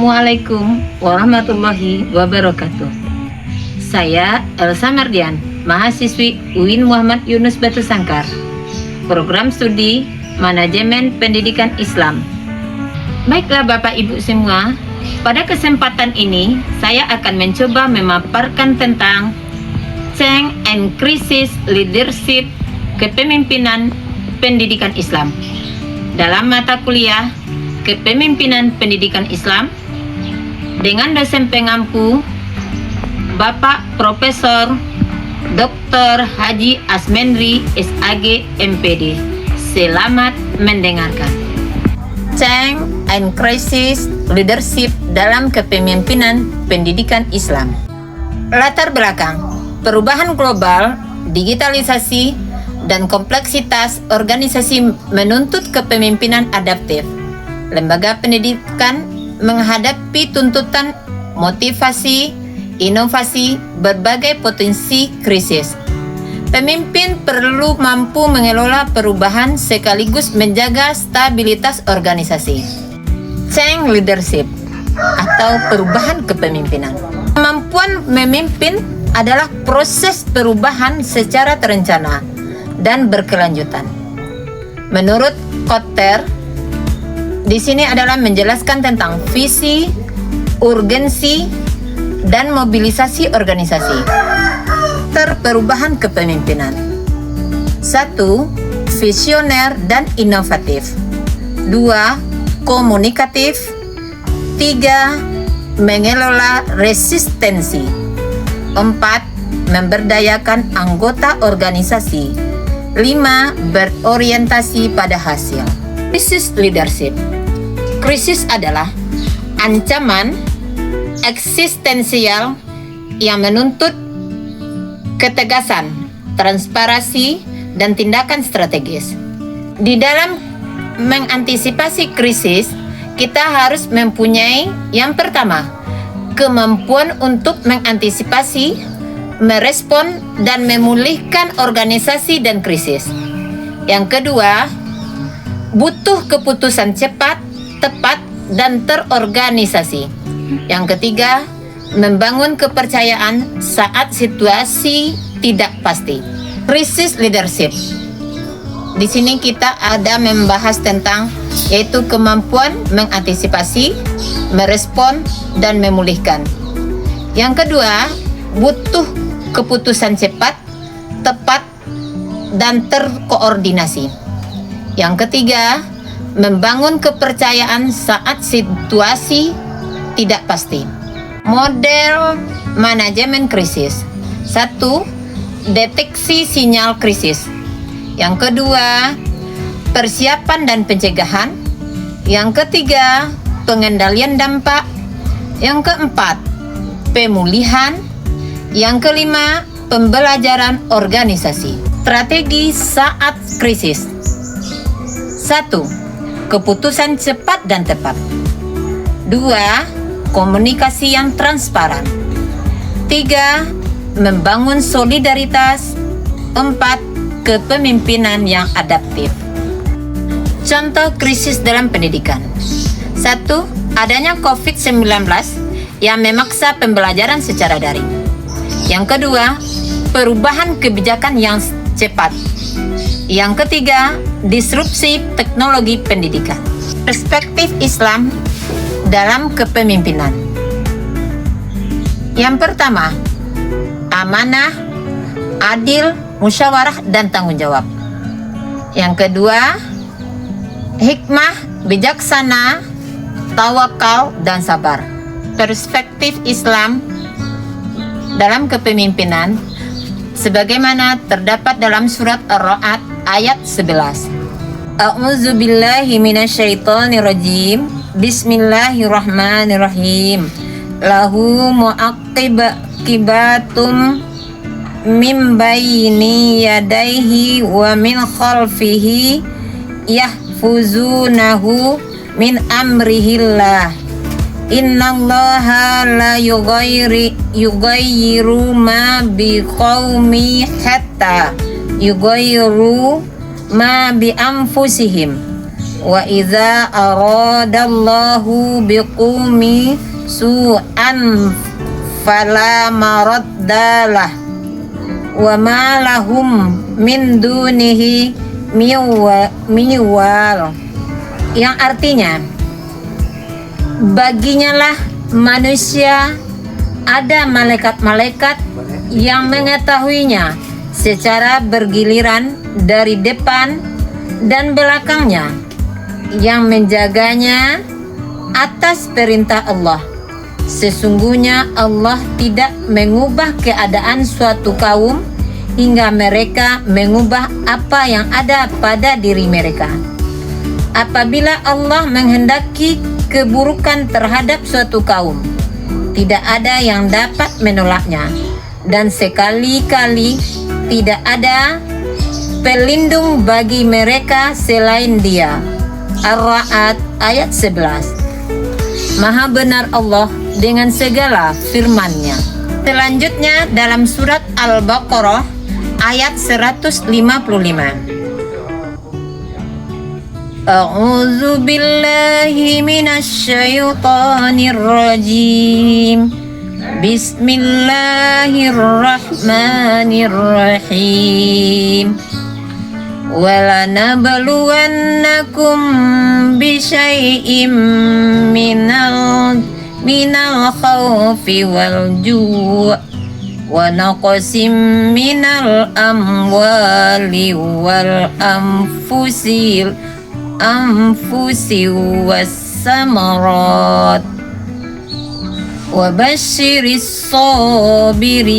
Assalamualaikum warahmatullahi wabarakatuh. Saya Elsa Mardian, mahasiswi UIN Muhammad Yunus Batu Sangkar, program studi Manajemen Pendidikan Islam. Baiklah Bapak Ibu semua, pada kesempatan ini saya akan mencoba memaparkan tentang Change and Crisis Leadership Kepemimpinan Pendidikan Islam dalam mata kuliah Kepemimpinan Pendidikan Islam dengan dosen pengampu Bapak Profesor Dr. Haji Asmendri SAG MPD. Selamat mendengarkan. Change and Crisis Leadership dalam Kepemimpinan Pendidikan Islam. Latar belakang: perubahan global, digitalisasi, dan kompleksitas organisasi menuntut kepemimpinan adaptif. Lembaga pendidikan menghadapi tuntutan motivasi, inovasi, berbagai potensi krisis. Pemimpin perlu mampu mengelola perubahan sekaligus menjaga stabilitas organisasi. Change leadership atau perubahan kepemimpinan. Kemampuan memimpin adalah proses perubahan secara terencana dan berkelanjutan. Menurut Kotter, di sini adalah menjelaskan tentang visi, urgensi, dan mobilisasi organisasi. Perubahan kepemimpinan. 1. Visioner dan inovatif. 2. Komunikatif. 3. Mengelola resistensi. 4. Memberdayakan anggota organisasi. 5. Berorientasi pada hasil. Krisis leadership. Krisis adalah ancaman eksistensial yang menuntut ketegasan, transparansi, dan tindakan strategis. Di dalam mengantisipasi krisis, kita harus mempunyai yang pertama, kemampuan untuk mengantisipasi, merespon, dan memulihkan organisasi dan krisis. Yang kedua, butuh keputusan cepat, tepat, dan terorganisasi. Yang ketiga, membangun kepercayaan saat situasi tidak pasti. Krisis leadership. Di sini kita ada membahas tentang yaitu kemampuan mengantisipasi, merespon, dan memulihkan. Yang kedua, butuh keputusan cepat, tepat, dan terkoordinasi. Yang ketiga, membangun kepercayaan saat situasi tidak pasti. Model manajemen krisis. 1. Deteksi sinyal krisis. Yang kedua, persiapan dan pencegahan. Yang ketiga, pengendalian dampak. Yang keempat, pemulihan. Yang kelima, pembelajaran organisasi. Strategi saat krisis. 1. Keputusan cepat dan tepat. 2. Komunikasi yang transparan. 3. Membangun solidaritas. 4. Kepemimpinan yang adaptif. Contoh krisis dalam pendidikan. 1. Adanya COVID-19 yang memaksa pembelajaran secara daring. Yang kedua, perubahan kebijakan yang cepat. Yang ketiga, disrupsi teknologi pendidikan. Perspektif Islam dalam kepemimpinan. Yang pertama, amanah, adil, musyawarah, dan tanggung jawab. Yang kedua, hikmah, bijaksana, tawakal, dan sabar. Perspektif Islam dalam kepemimpinan sebagaimana terdapat dalam surat Ar-Ra'd ayat 11. A'udzu billahi minasyaitonir rajim. Bismillahirrahmanirrahim. Lahu mu'aqibatum min baini yadayhi wa min khalfihi yahfuzunahu min amrihillah. Innallaha la yughayyiru ma biqaumi hatta yughayyiru ma bi anfusihim. Wa idza aradallahu biqumi su'an fala maraddalah wa ma lahum min dunihi miwal, yang artinya baginya lah manusia ada malaikat-malaikat yang mengetahuinya secara bergiliran dari depan dan belakangnya, yang menjaganya atas perintah Allah. Sesungguhnya Allah tidak mengubah keadaan suatu kaum hingga mereka mengubah apa yang ada pada diri mereka. Apabila Allah menghendaki keburukan terhadap suatu kaum, tidak ada yang dapat menolaknya, dan sekali-kali tidak ada pelindung bagi mereka selain Dia. Ar-Ra'd ayat 11. Maha benar Allah dengan segala firman-Nya. Selanjutnya dalam surat Al-Baqarah ayat 155. A'udzu billahi minasy syaithanir rajim. Bismillahirrahmanirrahim. وَلَنَبْلُوَنَّكُمْ بِشَيْءٍ مِنَ الْخَوْفِ وَالْجُوعِ وَنَقْصٍ مِنَ الْأَمْوَالِ وَالْأَنفُسِ وَالثَّمَرَاتِ وَبَشِّرِ الصَّابِرِينَ.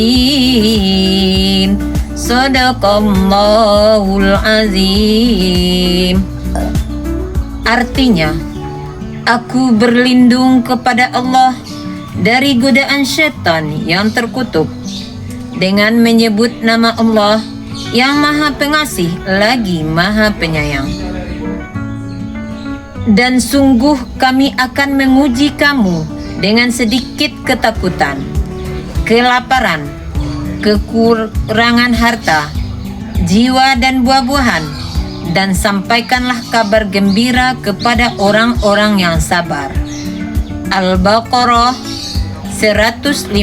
Sadaqallahul azim. Artinya, aku berlindung kepada Allah dari godaan syaitan yang terkutuk dengan menyebut nama Allah yang Maha Pengasih lagi Maha Penyayang. Dan sungguh kami akan menguji kamu dengan sedikit ketakutan, kelaparan, kekurangan harta, jiwa dan buah-buahan, dan sampaikanlah kabar gembira kepada orang-orang yang sabar. Al-Baqarah 155.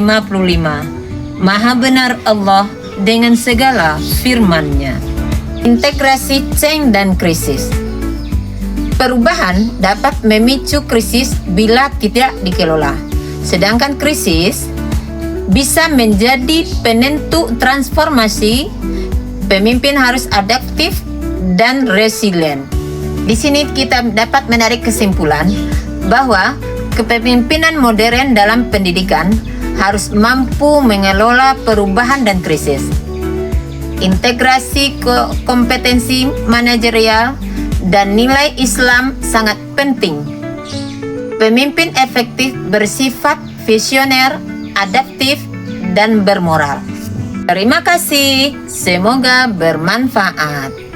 Maha benar Allah dengan segala firman-Nya. Integrasi change dan krisis. Perubahan dapat memicu krisis bila tidak dikelola, sedangkan krisis bisa menjadi penentu transformasi. Pemimpin harus adaptif dan resilient. Di sini kita dapat menarik kesimpulan bahwa kepemimpinan modern dalam pendidikan harus mampu mengelola perubahan dan krisis. Integrasi kompetensi manajerial dan nilai Islam sangat penting. Pemimpin efektif bersifat visioner, adaptif, dan bermoral. Terima kasih, semoga bermanfaat.